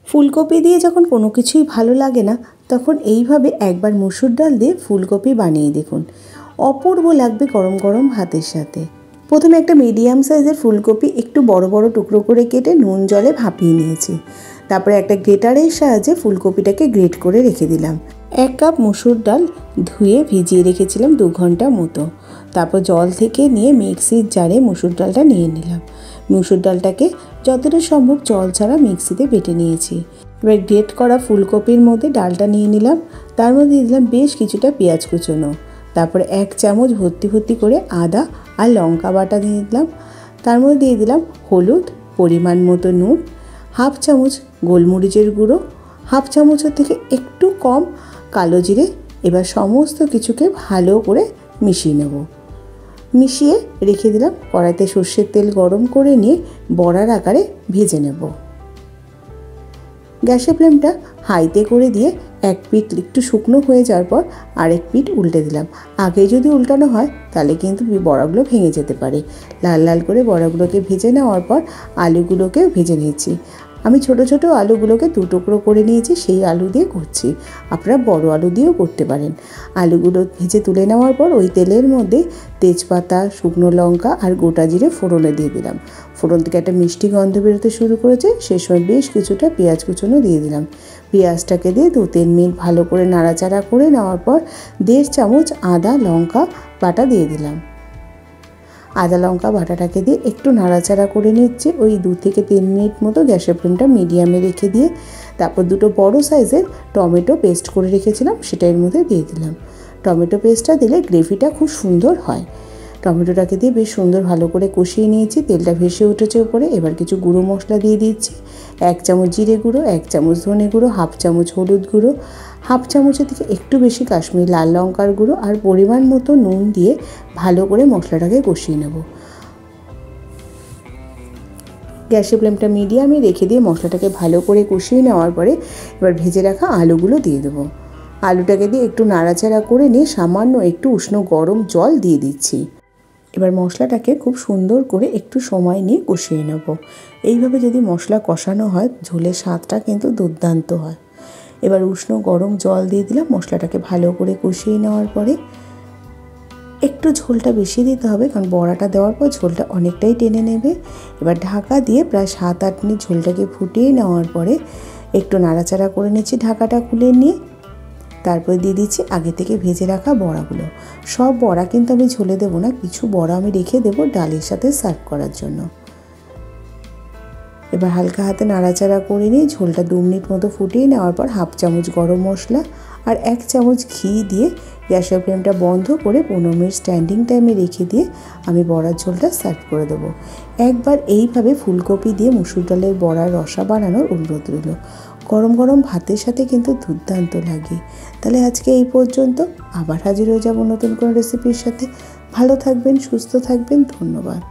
ফুলকপি দিয়ে যখন কোনো কিছুই ভালো লাগে না, তখন এইভাবে একবার মুসুর ডাল দিয়ে ফুলকপি বানিয়ে দেখুন, অপূর্ব লাগবে গরম গরম ভাতের সাথে। প্রথমে একটা মিডিয়াম সাইজের ফুলকপি একটু বড় বড় টুকরো করে কেটে নুন জলে ভাপিয়ে নিয়েছি। তারপরে একটা গ্রেটারের সাহায্যে ফুলকপিটাকে গ্রেট করে রেখে দিলাম। 1 কাপ মুসুর ডাল ধুয়ে ভিজিয়ে রেখেছিলাম 2 ঘন্টা মতো। তারপর জল থেকে নিয়ে মিক্সির জারে মুসুর ডালটা নিয়ে নিলাম। মুসুর ডালটাকে যতটা সম্ভব জল ছাড়া মিক্সিতে বেটে নিয়েছি। এবার গ্রেট করা ফুলকপির মধ্যে ডালটা নিয়ে নিলাম। তার মধ্যে দিয়ে দিলাম বেশ কিছুটা পেঁয়াজ কুচোনো। তারপরে 1 চামচ ভর্তি করে আদা আর লঙ্কা বাটা দিয়ে দিলাম। তার মধ্যে দিয়ে দিলাম হলুদ, পরিমাণ মতো নুন, 1/2 চামচ গোলমরিচের গুঁড়ো, 1/2 চামচের থেকে একটু কম কালো জিরে। এবার সমস্ত কিছুকে ভালো করে মিশিয়ে নেব। মিশিয়ে রেখে দিলাম। কড়াইতে সর্ষের তেল গরম করে নিয়ে বড়ার আকারে ভেজে নেব। গ্যাসের ফ্লেমটা হাইতে করে দিয়ে এক পিঠ একটু শুকনো হয়ে যাওয়ার পর আরেক পিঠ উল্টে দিলাম। আগে যদি উল্টানো হয় তাহলে কিন্তু বড়াগুলো ভেঙে যেতে পারে। লাল লাল করে বড়াগুলোকে ভেজে নেওয়ার পর আলুগুলোকে ভেজে নিয়েছি। আমি ছোট ছোট আলুগুলোকে 2 টুকরো করে নিয়েছি, সেই আলু দিয়ে করছি। আপনারা বড় আলু দিয়েও করতে পারেন। আলুগুলো ভেজে তুলে নেওয়ার পর ওই তেলের মধ্যে তেজপাতা, শুকনো লঙ্কা আর গোটা জিরে ফোড়নে দিয়ে দিলাম। ফোড়ন থেকে একটা মিষ্টি গন্ধ বেরোতে শুরু করেছে। সেই সময় বেশ কিছুটা পেঁয়াজ কুচনো দিয়ে দিলাম। পেঁয়াজটাকে দিয়ে 2-3 মিনিট ভালো করে নাড়াচাড়া করে নেওয়ার পর 1.5 চামচ আদা লঙ্কা বাটা দিয়ে দিলাম। আদা লঙ্কা বাটাটাকে দিয়ে একটু নাড়াচাড়া করে নিচ্ছি। ওই 2 থেকে 3 মিনিট মতো গ্যাসের ফ্লেমটা মিডিয়ামে রেখে দিয়ে তারপর 2টো বড় সাইজের টমেটো পেস্ট করে রেখেছিলাম, সেটা এর মধ্যে দিয়ে দিলাম। টমেটো পেস্টটা দিলে গ্রেভিটা খুব সুন্দর হয়। টমেটোটাকে দিয়ে বেশ সুন্দর ভালো করে কষিয়ে নিয়েছি। তেলটা ভেসে উঠেছে উপরে। এবার কিছু গুঁড়ো মশলা দিয়ে দিচ্ছি। 1 চামচ জিরে গুঁড়ো, 1 চামচ ধনে গুঁড়ো, 1/2 চামচ হলুদ গুঁড়ো, 1/2 চামচের থেকে একটু বেশি কাশ্মীরি লাল লঙ্কার গুঁড়ো আর পরিমাণ মতো নুন দিয়ে ভালো করে মশলাটাকে কষিয়ে নেব। গ্যাসের ফ্লেমটা মিডিয়ামে রেখে দিয়ে মশলাটাকে ভালো করে কষিয়ে নেওয়ার পরে এবার ভেজে রাখা আলুগুলো দিয়ে দেবো। আলুটাকে দিয়ে একটু নাড়াচাড়া করে নিয়ে সামান্য একটু উষ্ণ গরম জল দিয়ে দিচ্ছি। এবার মশলাটাকে খুব সুন্দর করে একটু সময় নিয়ে কষিয়ে নেব। এইভাবে যদি মশলা কষানো হয়, ঝোলের স্বাদটা কিন্তু দুর্দান্ত হয়। এবার উষ্ণ গরম জল দিয়ে দিলাম। মশলাটাকে ভালো করে কষিয়ে নেওয়ার পরে একটু ঝোলটা বেশি দিতে হবে, কারণ বড়াটা দেওয়ার পর ঝোলটা অনেকটাই টেনে নেবে। এবার ঢাকা দিয়ে প্রায় 7-8 মিনিট ঝোলটাকে ফুটিয়ে নেওয়ার পরে একটু নাড়াচাড়া করে নিচ্ছি ঢাকাটা খুলে নিয়ে। তারপরে দিয়ে দিচ্ছি আগে থেকে ভেজে রাখা বড়াগুলো। সব বড়া কিন্তু আমি ঝোলে দেবো না, কিছু বড়া আমি রেখে দেবো ডালের সাথে সার্ভ করার জন্য। এবার হালকা হাতে নাড়াচাড়া করে নিয়ে ঝোলটা 2 মিনিট মতো ফুটিয়ে নেওয়ার পর 1/2 চামচ গরম মশলা আর 1 চামচ ঘি দিয়ে গ্যাসের ফ্লেমটা বন্ধ করে 15 মিনিট স্ট্যান্ডিং টাইমে রেখে দিয়ে আমি বড়ার ঝোলটা সার্ভ করে দেবো। একবার এইভাবে ফুলকপি দিয়ে মুসুর ডালের বড়ার রসা বানানোর অনুরোধ রইল। গরম গরম ভাতের সাথে কিন্তু দুর্দান্ত লাগে। তাহলে আজকে এই পর্যন্ত। আবার হাজির হয়ে যাব নতুন কোনো রেসিপির সাথে। ভালো থাকবেন, সুস্থ থাকবেন। ধন্যবাদ।